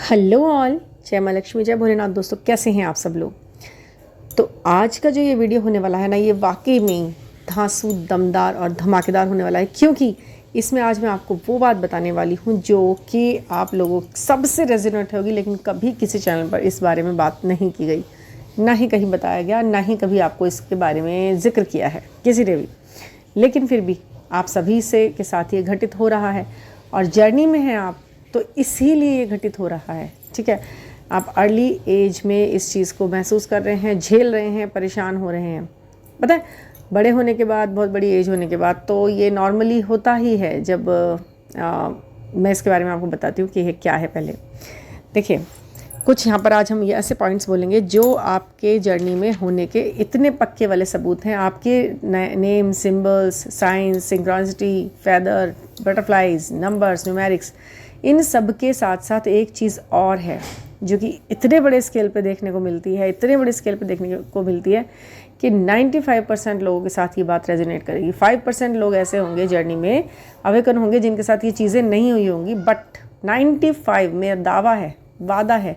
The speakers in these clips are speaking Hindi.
हेलो ऑल, जय माँ लक्ष्मी, जय भोलेनाथ। दोस्तों, कैसे हैं आप सब लोग। तो आज का जो ये वीडियो होने वाला है ना, ये वाकई में धांसू, दमदार और धमाकेदार होने वाला है, क्योंकि इसमें आज मैं आपको वो बात बताने वाली हूँ जो कि आप लोगों सबसे रेजोनेट होगी, लेकिन कभी किसी चैनल पर इस बारे में बात नहीं की गई, ना ही कहीं बताया गया, ना ही कभी आपको इसके बारे में जिक्र किया है किसी ने भी। लेकिन फिर भी आप सभी से के साथ ये घटित हो रहा है और जर्नी में हैं आप, तो इसीलिए ये घटित हो रहा है। ठीक है, आप अर्ली एज में इस चीज़ को महसूस कर रहे हैं, झेल रहे हैं, परेशान हो रहे हैं। पता है, बड़े होने के बाद, बहुत बड़ी एज होने के बाद तो ये नॉर्मली होता ही है। जब मैं इसके बारे में आपको बताती हूँ कि ये क्या है। पहले देखिए, कुछ यहाँ पर आज हम ये ऐसे पॉइंट्स बोलेंगे जो आपके जर्नी में होने के इतने पक्के वाले सबूत हैं। आपके name, symbols, science, synchronicity, feather, butterflies, numbers, numerics, इन सब के साथ साथ एक चीज़ और है जो कि इतने बड़े स्केल पे देखने को मिलती है, इतने बड़े स्केल पे देखने को मिलती है कि 95% लोगों के साथ ये बात रेजोनेट करेगी। 5% लोग ऐसे होंगे जर्नी में अवेकन होंगे जिनके साथ ये चीज़ें नहीं हुई होंगी, बट 95 मेरा दावा है, वादा है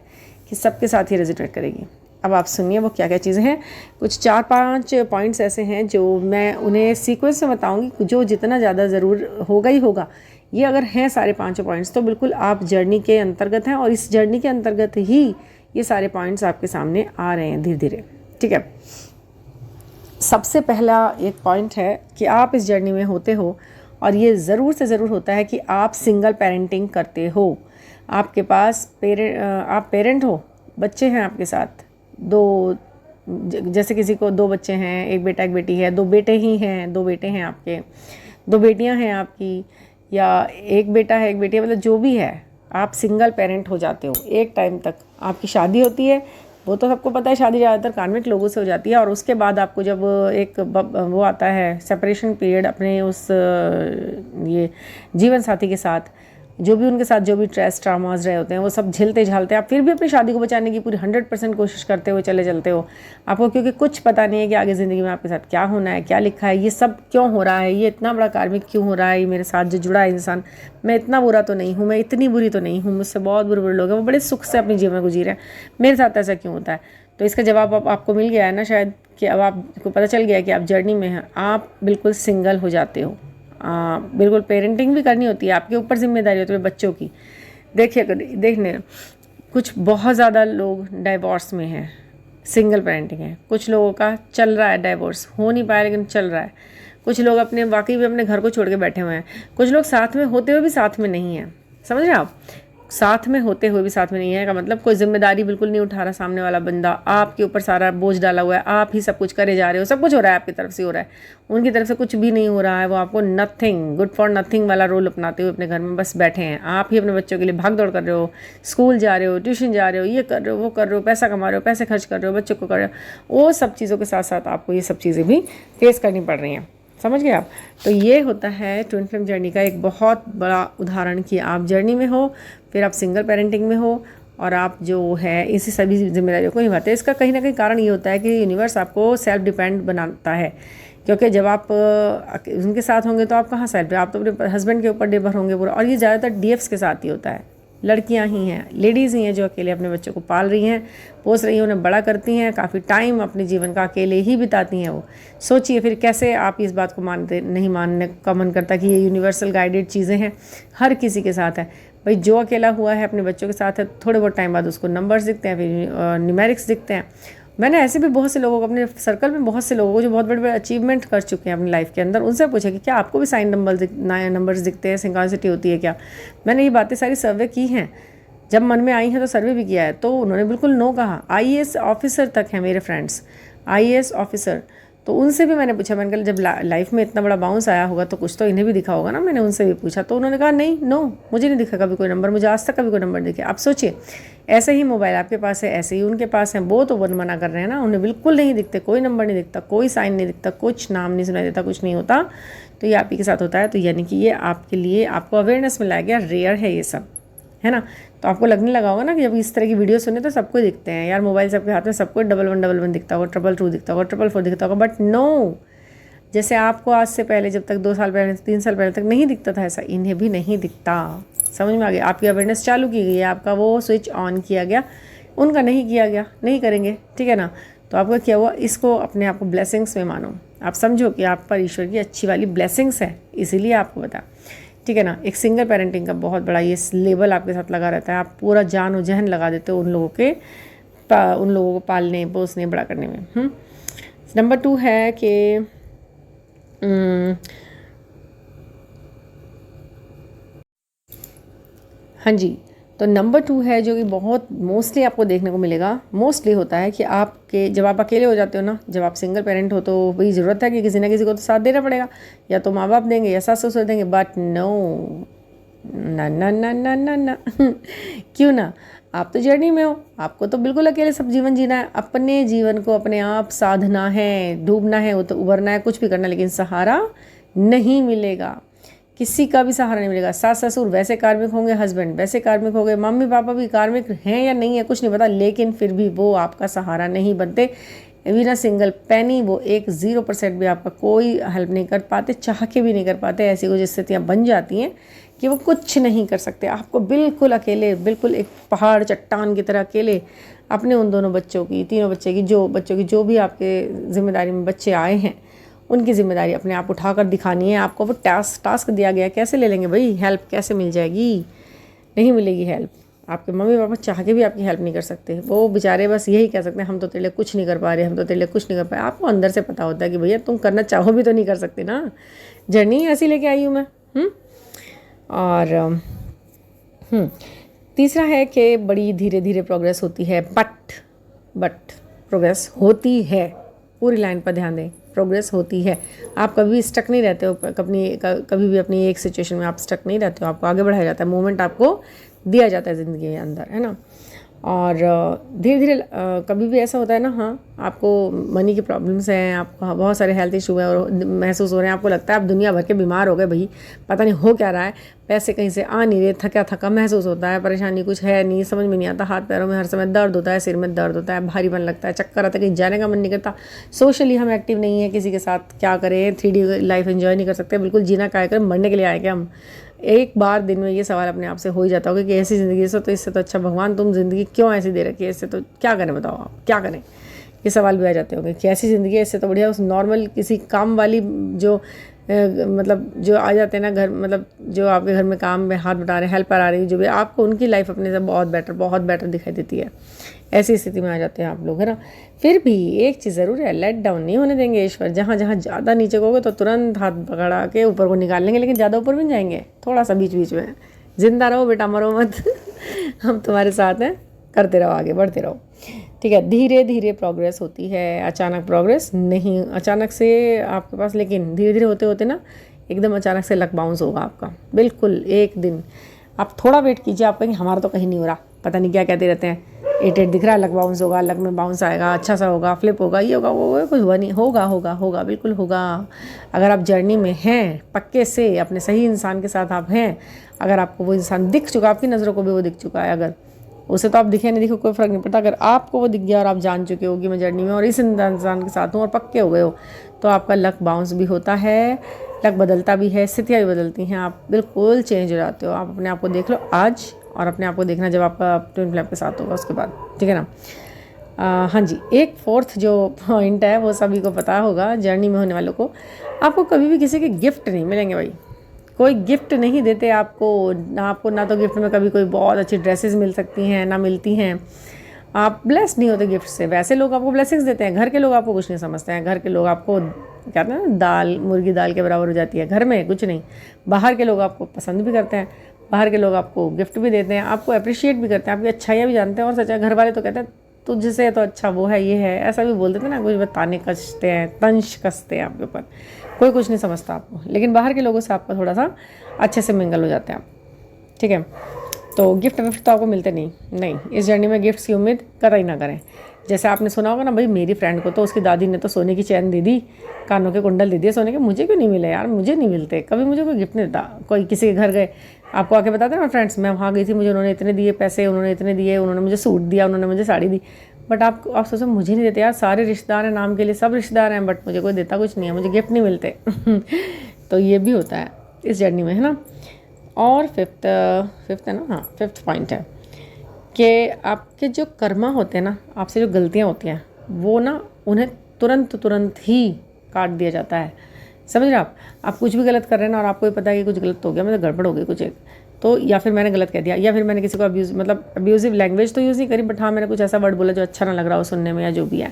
कि सबके साथ ये रेजोनेट करेगी। अब आप सुनिए वो क्या क्या चीज़ें हैं। कुछ 4-5 पॉइंट्स ऐसे हैं जो मैं उन्हें सीक्वेंस में बताऊंगी, जो जितना ज़्यादा ज़रूर होगा ही होगा। ये अगर हैं सारे 5 पॉइंट्स तो बिल्कुल आप जर्नी के अंतर्गत हैं, और इस जर्नी के अंतर्गत ही ये सारे पॉइंट्स आपके सामने आ रहे हैं धीरे धीरे। ठीक है, सबसे पहला एक पॉइंट है कि आप इस जर्नी में होते हो, और ये ज़रूर से ज़रूर होता है कि आप सिंगल पेरेंटिंग करते हो। आपके पास आप पेरेंट हो, बच्चे हैं आपके साथ, जैसे किसी को 2 बच्चे हैं, एक बेटा एक बेटी है, 2 बेटे ही हैं, 2 बेटे हैं आपके, 2 बेटियां हैं आपकी, या एक बेटा है एक बेटी है, मतलब जो भी है, आप सिंगल पेरेंट हो जाते हो। एक टाइम तक आपकी शादी होती है, वो तो सबको पता है, शादी ज़्यादातर कार्मिक लोगों से हो जाती है, और उसके बाद आपको जब एक वो आता है सेपरेशन पीरियड अपने उस ये जीवन साथी के साथ, जो भी उनके साथ जो भी स्ट्रेस ट्रामाज रहे होते हैं वो सब झेलते झालते आप फिर भी अपनी शादी को बचाने की पूरी 100% कोशिश करते हुए चले चलते हो आपको, क्योंकि कुछ पता नहीं है कि आगे ज़िंदगी में आपके साथ क्या होना है, क्या लिखा है, ये सब क्यों हो रहा है, ये इतना बड़ा कार्मिक क्यों हो रहा है, ये मेरे साथ जो जुड़ा है इंसान, मैं इतना बुरा तो नहीं हूँ, मैं इतनी बुरी तो नहीं हूँ, मुझसे बहुत बुरे बुरे लोग हैं, वो बड़े सुख से अपने जीवन को जी रहे हैं, मेरे साथ ऐसा क्यों होता है। तो इसका जवाब आपको मिल गया है ना शायद, कि अब आपको पता चल गया है कि आप जर्नी में हैं, आप बिल्कुल सिंगल हो जाते हो। बिल्कुल पेरेंटिंग भी करनी होती है, आपके ऊपर जिम्मेदारी होती है बच्चों की। देखने कुछ बहुत ज़्यादा लोग डाइवोर्स में हैं, सिंगल पेरेंटिंग है, कुछ लोगों का चल रहा है, डाइवोर्स हो नहीं पाया लेकिन चल रहा है, कुछ लोग अपने वाकई भी अपने घर को छोड़ के बैठे हुए हैं, कुछ लोग साथ में होते हुए भी साथ में नहीं हैं। समझ रहे आप, साथ में होते हुए भी साथ में नहीं है का मतलब कोई जिम्मेदारी बिल्कुल नहीं उठा रहा सामने वाला बंदा, आपके ऊपर सारा बोझ डाला हुआ है, आप ही सब कुछ करे जा रहे हो, सब कुछ हो रहा है आपकी तरफ से हो रहा है, उनकी तरफ से कुछ भी नहीं हो रहा है, वो आपको नथिंग, गुड फॉर नथिंग वाला रोल अपनाते हुए अपने घर में बस बैठे हैं। आप ही अपने बच्चों के लिए भाग दौड़ कर रहे हो, स्कूल जा रहे हो, ट्यूशन जा रहे हो, ये कर रहे हो, वो कर रहे हो, पैसा कमा रहे हो, पैसे खर्च कर रहे हो, बच्चों को कर रहे हो, वो सब चीज़ों के साथ साथ आपको ये सब चीज़ें भी फेस करनी पड़ रही हैं। समझ गए आप। तो ये होता है ट्विन फ्लेम जर्नी का एक बहुत बड़ा उदाहरण कि आप जर्नी में हो, फिर आप सिंगल पेरेंटिंग में हो, और आप जो है इसी सभी जिम्मेदारियों को निभाते हैं। इसका कहीं ना कहीं कारण ये होता है कि यूनिवर्स आपको सेल्फ डिपेंड बनाता है, क्योंकि जब आप उनके साथ होंगे तो आप कहाँ सेल्फ, आप तो अपने हस्बैंड के ऊपर निर्भर होंगे पूरा। और ये ज़्यादातर डीएफ्स के साथ ही होता है, लड़कियां ही हैं, लेडीज़ ही हैं जो अकेले अपने बच्चों को पाल रही हैं, पोस रही हैं, उन्हें बड़ा करती हैं, काफ़ी टाइम अपने जीवन का अकेले ही बिताती हैं। वो सोचिए फिर कैसे आप इस बात को नहीं मानने का मन करता कि ये यूनिवर्सल गाइडेड चीज़ें हैं, हर किसी के साथ है भाई। जो अकेला हुआ है अपने बच्चों के साथ है, थोड़े बहुत टाइम बाद उसको नंबर्स दिखते हैं, फिर न्यूमेरिक्स दिखते हैं। मैंने ऐसे भी बहुत से लोगों को अपने सर्कल में, बहुत से लोगों को जो बहुत बड़े बड़े अचीवमेंट कर चुके हैं अपनी लाइफ के अंदर, उनसे पूछा कि क्या आपको भी साइन नंबर्स दिखते हैं, सिंक्रोनिसिटी होती है क्या। मैंने ये बातें सारी सर्वे की हैं, जब मन में आई हैं तो सर्वे भी किया है, तो उन्होंने बिल्कुल नो कहा। आईएएस ऑफिसर तक हैं मेरे फ्रेंड्स, आईएएस ऑफिसर, तो उनसे भी मैंने पूछा, मैंने कहा जब लाइफ में इतना बड़ा बाउंस आया होगा तो कुछ तो इन्हें भी दिखा होगा ना। मैंने उनसे भी पूछा तो उन्होंने कहा नहीं, नो, मुझे नहीं दिखा कभी कोई नंबर, मुझे आज तक कभी कोई नंबर दिखे। आप सोचिए, ऐसे ही मोबाइल आपके पास है, ऐसे ही उनके पास है, वो तो वन मना कर रहे हैं ना, उन्हें बिल्कुल नहीं दिखते, कोई नंबर नहीं दिखता, कोई साइन नहीं दिखता, कुछ नाम नहीं सुनाई देता, कुछ नहीं होता। तो ये आप ही के साथ होता है। तो यानी कि ये आपके लिए, आपको अवेयरनेस मिलाया गया, रेयर है ये सब, है ना। तो आपको लगने लगा होगा ना कि जब इस तरह की वीडियो सुने तो सबको दिखते हैं यार, मोबाइल सबके हाथ में, सबको 1111 दिखता होगा, 222 दिखता होगा, 444 दिखता होगा, बट नो, जैसे आपको आज से पहले, जब तक 2 साल पहले, 3 साल पहले तक नहीं दिखता था, ऐसा इन्हें भी नहीं दिखता। समझ में आ गया? आपकी अवेयरनेस चालू की गई है, आपका वो स्विच ऑन किया गया, उनका नहीं किया गया, नहीं करेंगे, ठीक है ना। तो आपका क्या हुआ, इसको अपने आप को ब्लेसिंग्स में मानो, आप समझो कि आप पर ईश्वर की अच्छी वाली ब्लेसिंग्स है, इसीलिए आपको बता, ठीक है ना। एक सिंगल पेरेंटिंग का बहुत बड़ा ये लेबल आपके साथ लगा रहता है, आप पूरा जान और जहन लगा देते हो उन लोगों को पालने पोसने बड़ा करने में। नंबर 2 है कि हाँ जी, तो नंबर 2 है जो कि बहुत मोस्टली आपको देखने को मिलेगा, मोस्टली होता है कि आपके जब आप अकेले हो जाते हो ना, जब आप सिंगल पेरेंट हो, तो वही ज़रूरत है कि किसी ना किसी को तो साथ देना पड़ेगा, या तो माँ बाप देंगे या सास ससुर देंगे, बट नो, ना ना ना ना ना ना क्यों ना, आप तो जर्नी में हो, आपको तो बिल्कुल अकेले सब जीवन जीना है, अपने जीवन को अपने आप साधना है, डूबना है, वो तो उभरना है, कुछ भी करना है, लेकिन सहारा नहीं मिलेगा, किसी का भी सहारा नहीं मिलेगा। सास ससुर वैसे कार्मिक होंगे, हस्बैंड वैसे कार्मिक होंगे, मम्मी पापा भी कार्मिक हैं या नहीं है कुछ नहीं पता, लेकिन फिर भी वो आपका सहारा नहीं बनते, बिना सिंगल पैनी वो 0% भी आपका कोई हेल्प नहीं कर पाते, चाह के भी नहीं कर पाते। ऐसी कुछ स्थितियाँ बन जाती हैं कि वो कुछ नहीं कर सकते, आपको बिल्कुल अकेले, बिल्कुल एक पहाड़ चट्टान की तरह अकेले अपने उन दोनों बच्चों की, तीनों बच्चों की जो भी आपके जिम्मेदारी में बच्चे आए हैं, उनकी जिम्मेदारी अपने आप उठाकर दिखानी है। आपको वो टास्क दिया गया, कैसे ले लेंगे भाई, हेल्प कैसे मिल जाएगी, नहीं मिलेगी हेल्प, आपके मम्मी पापा चाह के भी आपकी हेल्प नहीं कर सकते, वो बेचारे बस यही कह सकते हैं हम तो तेरे लिए कुछ नहीं कर पा रहे, हम तो तेरे लिए कुछ नहीं कर पाए। आपको अंदर से पता होता है कि भैया तुम करना चाहो भी तो नहीं कर सकते ना, जर्नी ऐसी लेके आई हूँ मैं। और तीसरा है कि बड़ी धीरे धीरे प्रोग्रेस होती है, बट प्रोग्रेस होती है, पूरी लाइन पर ध्यान दें, प्रोग्रेस होती है। आप कभी भी स्टक नहीं रहते हो, कभी भी अपनी एक सिचुएशन में आप स्टक नहीं रहते हो, आपको आगे बढ़ाया जाता है, मोमेंट आपको दिया जाता है ज़िंदगी के अंदर, है ना। और धीरे धीरे कभी भी ऐसा होता है ना, हाँ आपको मनी की प्रॉब्लम्स हैं, आपको बहुत सारे हेल्थ इशू हैं और महसूस हो रहे हैं, आपको लगता है आप दुनिया भर के बीमार हो गए भाई, पता नहीं हो क्या रहा है, पैसे कहीं से आ नहीं रहे, थका थका महसूस होता है, परेशानी कुछ है नहीं, समझ में नहीं आता, हाथ पैरों में हर समय दर्द होता है, सिर में दर्द होता है, भारीपन लगता है, चक्कर आता है, कहीं जाने का मन नहीं करता, सोशली हम एक्टिव नहीं है, किसी के साथ क्या करें, 3D लाइफ एंजॉय नहीं कर सकते, बिल्कुल जीना क्या करें, मरने के लिए आए क्या हम। एक बार दिन में ये सवाल अपने आप से हो ही जाता होगा कि ऐसी ज़िंदगी से तो इससे तो अच्छा भगवान तुम ज़िंदगी क्यों ऐसी दे रखी है, इससे तो क्या करें बताओ, आप क्या करें, ये सवाल भी आ जाते होंगे कि ऐसी ज़िंदगी है, इससे तो बढ़िया उस नॉर्मल किसी काम वाली जो मतलब जो आ जाते हैं ना घर, मतलब जो आपके घर में काम में हाथ बटा रहे हैं, हेल्पर आ रही है, जो भी आपको उनकी लाइफ अपने से बहुत बेटर दिखाई देती है, ऐसी स्थिति में आ जाते हैं आप लोग, है ना। फिर भी एक चीज़ ज़रूर है, लेट डाउन नहीं होने देंगे ईश्वर, जहाँ जहाँ ज़्यादा नीचे होगे तो तुरंत हाथ पकड़ा के ऊपर को निकाल लेंगे, लेकिन ज़्यादा ऊपर भी नहीं जाएंगे, थोड़ा सा बीच बीच में, जिंदा रहो बेटा, मरो मत हम तुम्हारे साथ हैं, करते रहो, आगे बढ़ते रहो, ठीक है। धीरे धीरे प्रोग्रेस होती है, अचानक प्रोग्रेस नहीं, अचानक से आपके पास, लेकिन धीरे धीरे होते होते ना एकदम अचानक से लक बाउंस होगा आपका, बिल्कुल एक दिन। आप थोड़ा वेट कीजिए, आप कहेंगे हमारा तो कहीं नहीं हो रहा, पता नहीं क्या कहते रहते हैं, 8 दिख रहा है, लक बाउंस होगा, लक में बाउंस आएगा, अच्छा सा होगा, फ्लिप होगा, ये होगा, वो कुछ हुआ नहीं, होगा बिल्कुल होगा। अगर आप जर्नी में हैं पक्के से, अपने सही इंसान के साथ आप हैं, अगर आपको वो इंसान दिख चुका, आपकी नज़रों को भी वो दिख चुका है, अगर उसे तो आप दिखे नहीं दिखे कोई फ़र्क नहीं पड़ता, अगर आपको वो दिख गया और आप जान चुके हो कि मैं जर्नी में और इस इंसान के साथ हूँ और पक्के हो गए हो, तो आपका लक बाउंस भी होता है, लक बदलता भी है, स्थितियाँ भी बदलती हैं, आप बिल्कुल चेंज हो जाते हो। आप अपने आप को देख लो आज, और अपने आप को देखना जब आपका ट्विन फ्लैम के साथ होगा उसके बाद, ठीक है ना। हाँ जी, एक फोर्थ जो पॉइंट है वो सभी को पता होगा, जर्नी में होने वालों को, आपको कभी भी किसी के गिफ्ट नहीं मिलेंगे भाई, कोई गिफ्ट नहीं देते आपको ना तो गिफ्ट में कभी कोई बहुत अच्छी ड्रेसेस मिल सकती हैं, ना मिलती हैं, आप ब्लेस्ड नहीं होते गिफ्ट से। वैसे लोग आपको ब्लेसिंग्स देते हैं, घर के लोग आपको कुछ नहीं समझते हैं, घर के लोग आपको कहते हैं ना दाल, मुर्गी दाल के बराबर हो जाती है, घर में कुछ नहीं। बाहर के लोग आपको पसंद भी करते हैं, बाहर के लोग आपको गिफ्ट भी देते हैं, आपको अप्रिशिएट भी करते हैं, आपकी अच्छाइयाँ भी जानते हैं, और सच्चा घर वाले तो कहते हैं तुझसे तो अच्छा वो है, ये है, ऐसा भी बोल देते हैं ना, कुछ बताने कसते हैं, तंश कसते हैं आपके ऊपर, कोई कुछ नहीं समझता आपको, लेकिन बाहर के लोगों से आपका थोड़ा सा अच्छे से मिंगल हो जाते हैं आप, ठीक है। तो गिफ्ट तो आपको मिलते नहीं, इस जर्नी में गिफ्ट्स की उम्मीद कतई ना करें। जैसे आपने सुना होगा ना, भाई मेरी फ्रेंड को तो उसकी दादी ने तो सोने की चैन दे दी, कानों के कुंडल दे दिए सोने के, मुझे क्यों नहीं मिले यार, मुझे नहीं मिलते, कभी मुझे कोई गिफ्ट नहीं देता। कोई किसी के घर गए, आपको आके बताते हैं ना फ्रेंड्स, मैं वहाँ गई थी, मुझे उन्होंने इतने दिए पैसे, उन्होंने इतने दिए, उन्होंने मुझे सूट दिया, उन्होंने मुझे साड़ी दी, बट आप सोचो मुझे नहीं देते यार, सारे रिश्तेदार हैं नाम के लिए, सब रिश्तेदार हैं, बट मुझे कोई देता कुछ नहीं है, मुझे गिफ्ट नहीं मिलते तो ये भी होता है इस जर्नी में, है ना। और फिफ्थ है ना, हाँ फिफ्थ पॉइंट है कि आपके जो कर्मा होते हैं ना, आपसे जो गलतियाँ होती हैं वो ना उन्हें तुरंत ही काट दिया जाता है। समझ रहे आप कुछ भी गलत कर रहे हैं ना और आपको भी पता है कि कुछ गलत हो गया, मतलब गड़बड़ हो गई कुछ एक, तो या फिर मैंने गलत कह दिया या फिर मैंने किसी को अब्यूजिव लैंग्वेज तो यूज़ नहीं करी, बट हाँ मैंने कुछ ऐसा वर्ड बोला जो अच्छा ना लग रहा हो सुनने में या जो भी है,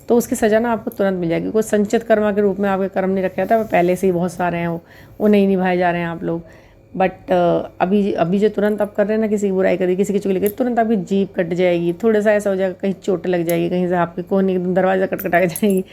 तो उसकी सज़ा ना आपको तुरंत मिल जाएगी। कोई संचित कर्मा के रूप में आपके कर्म नहीं रखे जाता, पहले से ही बहुत सारे हैं वो नहीं निभाए जा रहे हैं आप लोग। बट अभी जो तुरंत आप कर रहे हैं ना, किसी की बुराई करी, किसी की चुगली करी, तुरंत आपकी जीभ कट जाएगी, थोड़ा सा ऐसा हो जाएगा, कहीं चोट लग जाएगी, कहीं से आपके कोहनी एकदम दरवाज़ा कटकटा जाएगी,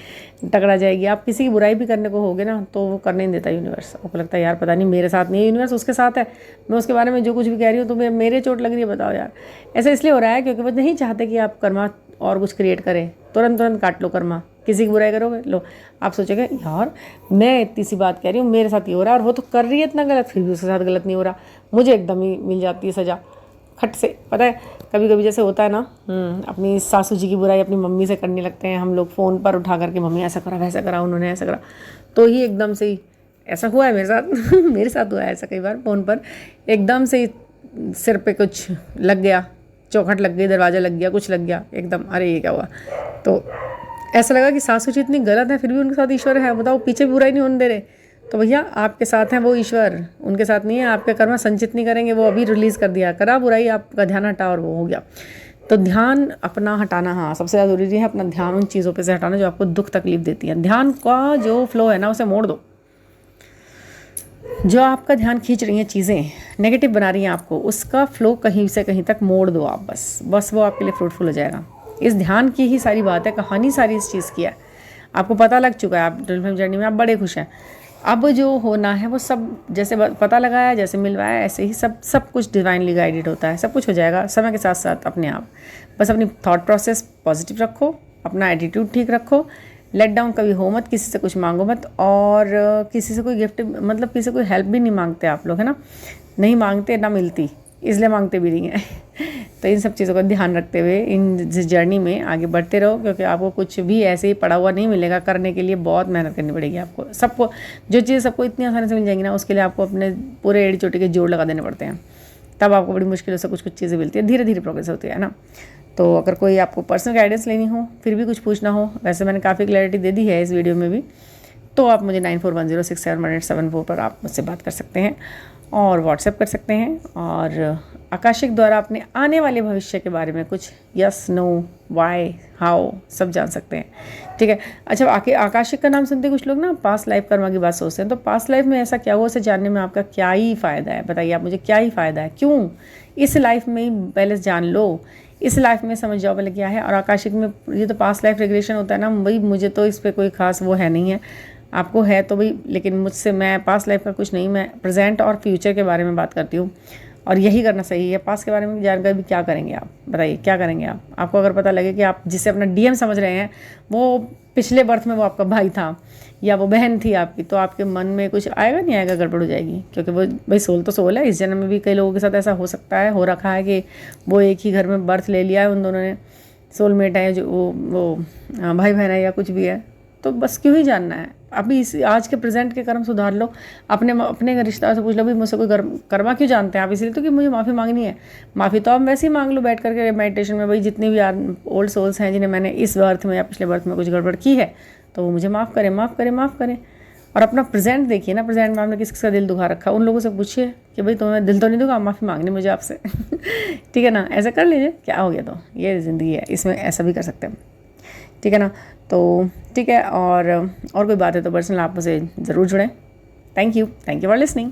टकरा जाएगी। आप किसी की बुराई भी करने को होगे ना तो वो करने नहीं देता यूनिवर्स। आपको लगता है यार पता नहीं मेरे साथ नहीं है, यूनिवर्स उसके साथ है, मैं उसके बारे में जो कुछ भी कह रही हूँ तो मेरे चोट लग रही है, बताओ यार। ऐसा इसलिए हो रहा है क्योंकि वो नहीं चाहते कि आप कर्मा और कुछ क्रिएट करें, तुरंत काट लो कर्मा। किसी की बुराई करोगे, लो आप सोचोगे यार मैं इतनी सी बात कह रही हूँ, मेरे साथ ये हो रहा है, और वो तो कर रही है इतना गलत, फिर भी उसके साथ गलत नहीं हो रहा, मुझे एकदम ही मिल जाती है सज़ा खट से। पता है कभी कभी जैसे होता है ना, अपनी सासू जी की बुराई अपनी मम्मी से करने लगते हैं हम लोग, फ़ोन पर उठा करके मम्मी ऐसा करा वैसा करा, उन्होंने ऐसा करा, तो ही एकदम से ही ऐसा हुआ है मेरे साथ मेरे साथ हुआ है ऐसा कई बार, फ़ोन पर एकदम से ही सिर पे कुछ लग गया, चौखट लग गई, दरवाज़ा लग गया, कुछ लग गया एकदम, अरे ये क्या हुआ। तो ऐसा लगा कि सासू जी इतनी गलत है फिर भी उनके साथ ईश्वर है, बताओ पीछे भी बुराई नहीं होने दे रहे। तो भैया आपके साथ हैं वो ईश्वर, उनके साथ नहीं है। आपके कर्म संचित नहीं करेंगे, वो अभी रिलीज़ कर दिया, करा बुराई, आपका ध्यान हटा और वो हो गया। तो ध्यान अपना हटाना, हाँ सबसे ज़्यादा ज़रूरी है अपना ध्यान उन चीज़ों पे से हटाना जो आपको दुख तकलीफ देती है। ध्यान का जो फ्लो है ना उसे मोड़ दो। जो आपका ध्यान खींच रही हैं चीज़ें, नेगेटिव बना रही हैं आपको, उसका फ्लो कहीं से कहीं तक मोड़ दो आप, बस वो आपके लिए फ्रूटफुल हो जाएगा। इस ध्यान की ही सारी बात है, कहानी सारी इस चीज़ की है। आपको पता लग चुका है, आप ट्विन फ्लेम जर्नी में आप बड़े खुश हैं। अब जो होना है वो सब जैसे पता लगाया, जैसे मिलवाया, ऐसे ही सब कुछ डिवाइनली गाइडेड होता है, सब कुछ हो जाएगा समय के साथ साथ अपने आप। बस अपनी थॉट प्रोसेस पॉजिटिव रखो, अपना एटीट्यूड ठीक रखो, लेट डाउन कभी हो मत, किसी से कुछ मांगो मत, और किसी से कोई गिफ्ट मतलब किसी से कोई हेल्प भी नहीं मांगते आप लोग, है ना, नहीं मांगते ना मिलती, इसलिए मांगते भी नहीं है तो इन सब चीज़ों का ध्यान रखते हुए इन जर्नी में आगे बढ़ते रहो, क्योंकि आपको कुछ भी ऐसे ही पड़ा हुआ नहीं मिलेगा, करने के लिए बहुत मेहनत करनी पड़ेगी आपको। सबको जो चीज़ सबको इतनी आसानी से मिल जाएंगी ना, उसके लिए आपको अपने पूरे एड़ी चोटी के जोड़ लगा देने पड़ते हैं, तब आपको बड़ी मुश्किलों से कुछ चीज़ें मिलती है, धीरे धीरे प्रोग्रेस होती है ना। तो अगर कोई आपको पर्सनल गाइडेंस लेनी हो, फिर भी कुछ पूछना हो, वैसे मैंने काफ़ी क्लैरिटी दे दी है इस वीडियो में भी, तो आप मुझे 9410671874 पर आप मुझसे बात कर सकते हैं और व्हाट्सएप कर सकते हैं, और आकाशिक द्वारा अपने आने वाले भविष्य के बारे में कुछ यस नो वाई हाउ सब जान सकते हैं, ठीक है। अच्छा, आकाशिक का नाम सुनते कुछ लोग ना पास्ट लाइफ कर्मा की बात सोचते हैं, तो पास्ट लाइफ में ऐसा क्या हुआ उसे जानने में आपका क्या ही फ़ायदा है, बताइए आप मुझे, क्या ही फ़ायदा है, क्यों? इस लाइफ में ही पहले जान लो, इस लाइफ में समझ जाओ पहले क्या है। और आकाशिक में ये तो पास्ट लाइफ रिग्रेशन होता है ना भाई, मुझे तो इस पर कोई खास वो है नहीं है, आपको है तो भाई, लेकिन मुझसे मैं पास्ट लाइफ का कुछ नहीं, मैं प्रेजेंट और फ्यूचर के बारे में बात करती हूँ, और यही करना सही है। पास्ट के बारे में जानकर भी क्या करेंगे आप, बताइए क्या करेंगे आप? आपको अगर पता लगे कि आप जिसे अपना डीएम समझ रहे हैं वो पिछले बर्थ में वो आपका भाई था या वो बहन थी आपकी, तो आपके मन में कुछ आएगा नहीं आएगा, गड़बड़ हो जाएगी, क्योंकि वो भाई सोल तो सोल है। इस जन्म में भी कई लोगों के साथ ऐसा हो सकता है, हो रखा है कि वो एक ही घर में बर्थ ले लिया है, उन दोनों ने सोलमेट है, जो वो भाई बहन है या कुछ भी है, तो बस क्यों ही जानना है। अभी इस आज के प्रेजेंट के कर्म सुधार लो, अपने रिश्तेदार से पूछ लो भाई मुझसे कोई कर्मा क्यों जानते हैं आप, इसलिए तो कि मुझे माफ़ी मांगनी है। माफ़ी तो आप वैसे ही मांग लो बैठ करके मेडिटेशन में, भाई जितनी भी ओल्ड सोल्स हैं जिन्हें मैंने इस बर्थ में या पिछले बर्थ में कुछ गड़बड़ की है, तो वो मुझे माफ़ करें, माफ़ करें, माफ़ करें। और अपना प्रेजेंट देखिए ना, प्रेजेंट में आपने किसका दिल दुखा रखा, उन लोगों से पूछिए कि भाई तुम्हें दिल तो नहीं दुखा, माफ़ी मांगनी मुझे आपसे ठीक है ना, ऐसा कर लीजिए, क्या हो गया, तो ये ज़िंदगी है, इसमें ऐसा भी कर सकते हैं, ठीक है ना। तो ठीक है, और कोई बात है तो पर्सनल आप मुझे ज़रूर जुड़ें। Thank you for listening.